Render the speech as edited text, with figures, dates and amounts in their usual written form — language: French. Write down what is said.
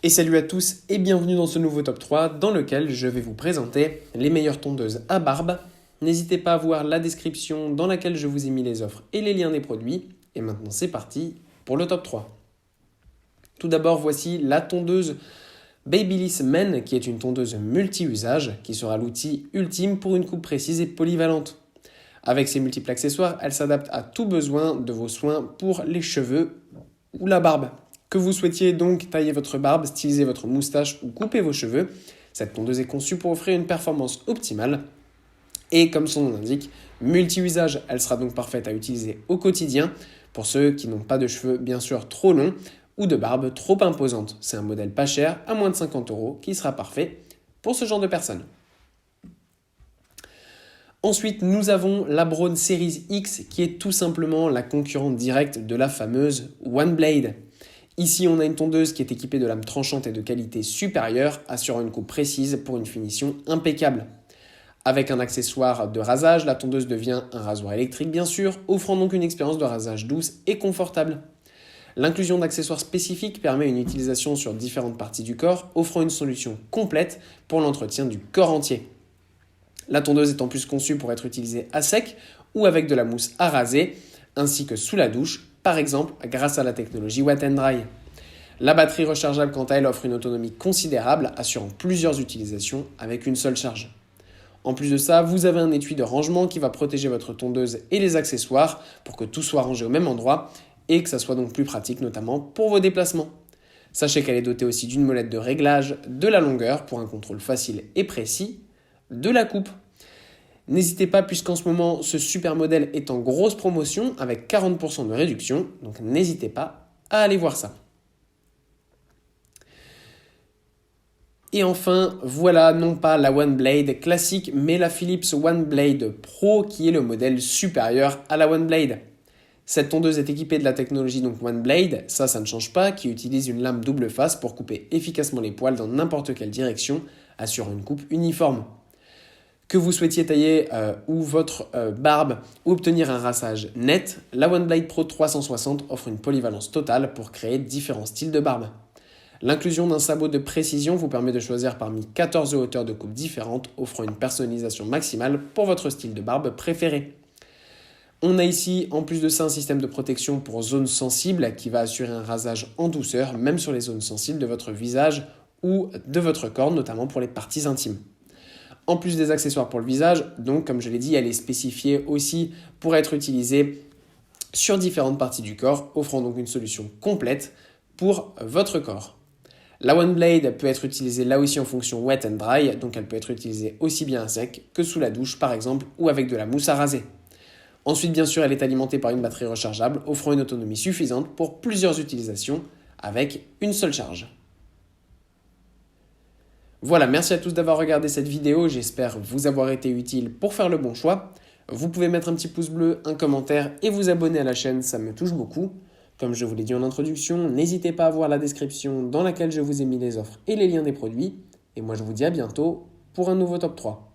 Et salut à tous et bienvenue dans ce nouveau top 3 dans lequel je vais vous présenter les meilleures tondeuses à barbe. N'hésitez pas à voir la description dans laquelle je vous ai mis les offres et les liens des produits. Et maintenant c'est parti pour le top 3. Tout d'abord voici la tondeuse Babyliss Men qui est une tondeuse multi-usage qui sera l'outil ultime pour une coupe précise et polyvalente. Avec ses multiples accessoires, elle s'adapte à tout besoin de vos soins pour les cheveux ou la barbe. Que vous souhaitiez donc tailler votre barbe, styliser votre moustache ou couper vos cheveux, cette tondeuse est conçue pour offrir une performance optimale. Et comme son nom l'indique, multi-usage, elle sera donc parfaite à utiliser au quotidien pour ceux qui n'ont pas de cheveux bien sûr trop longs ou de barbe trop imposante. C'est un modèle pas cher, à moins de 50 €, qui sera parfait pour ce genre de personnes. Ensuite, nous avons la Braun Series X qui est tout simplement la concurrente directe de la fameuse One Blade. Ici, on a une tondeuse qui est équipée de lames tranchantes et de qualité supérieure, assurant une coupe précise pour une finition impeccable. Avec un accessoire de rasage, la tondeuse devient un rasoir électrique bien sûr, offrant donc une expérience de rasage douce et confortable. L'inclusion d'accessoires spécifiques permet une utilisation sur différentes parties du corps, offrant une solution complète pour l'entretien du corps entier. La tondeuse est en plus conçue pour être utilisée à sec ou avec de la mousse à raser, ainsi que sous la douche, par exemple grâce à la technologie Wet n Dry. La batterie rechargeable quant à elle offre une autonomie considérable, assurant plusieurs utilisations avec une seule charge. En plus de ça, vous avez un étui de rangement qui va protéger votre tondeuse et les accessoires pour que tout soit rangé au même endroit et que ça soit donc plus pratique notamment pour vos déplacements. Sachez qu'elle est dotée aussi d'une molette de réglage de la longueur pour un contrôle facile et précis de la coupe. N'hésitez pas puisqu'en ce moment ce super modèle est en grosse promotion avec 40% de réduction, donc n'hésitez pas à aller voir ça. Et enfin, voilà non pas la One Blade classique mais la Philips One Blade Pro qui est le modèle supérieur à la One Blade. Cette tondeuse est équipée de la technologie donc One Blade, ça ne change pas, qui utilise une lame double face pour couper efficacement les poils dans n'importe quelle direction, assurant une coupe uniforme. Que vous souhaitiez tailler ou votre barbe ou obtenir un rassage net, la One Blade Pro 360 offre une polyvalence totale pour créer différents styles de barbe. L'inclusion d'un sabot de précision vous permet de choisir parmi 14 hauteurs de coupe différentes, offrant une personnalisation maximale pour votre style de barbe préféré. On a ici en plus de ça un système de protection pour zones sensibles qui va assurer un rasage en douceur, même sur les zones sensibles de votre visage ou de votre corps, notamment pour les parties intimes. En plus des accessoires pour le visage, donc comme je l'ai dit, elle est spécifiée aussi pour être utilisée sur différentes parties du corps, offrant donc une solution complète pour votre corps. La One Blade peut être utilisée là aussi en fonction Wet n Dry, donc elle peut être utilisée aussi bien à sec que sous la douche par exemple ou avec de la mousse à raser. Ensuite bien sûr elle est alimentée par une batterie rechargeable, offrant une autonomie suffisante pour plusieurs utilisations avec une seule charge. Voilà, merci à tous d'avoir regardé cette vidéo, j'espère vous avoir été utile pour faire le bon choix. Vous pouvez mettre un petit pouce bleu, un commentaire et vous abonner à la chaîne, ça me touche beaucoup. Comme je vous l'ai dit en introduction, n'hésitez pas à voir la description dans laquelle je vous ai mis les offres et les liens des produits. Et moi je vous dis à bientôt pour un nouveau top 3.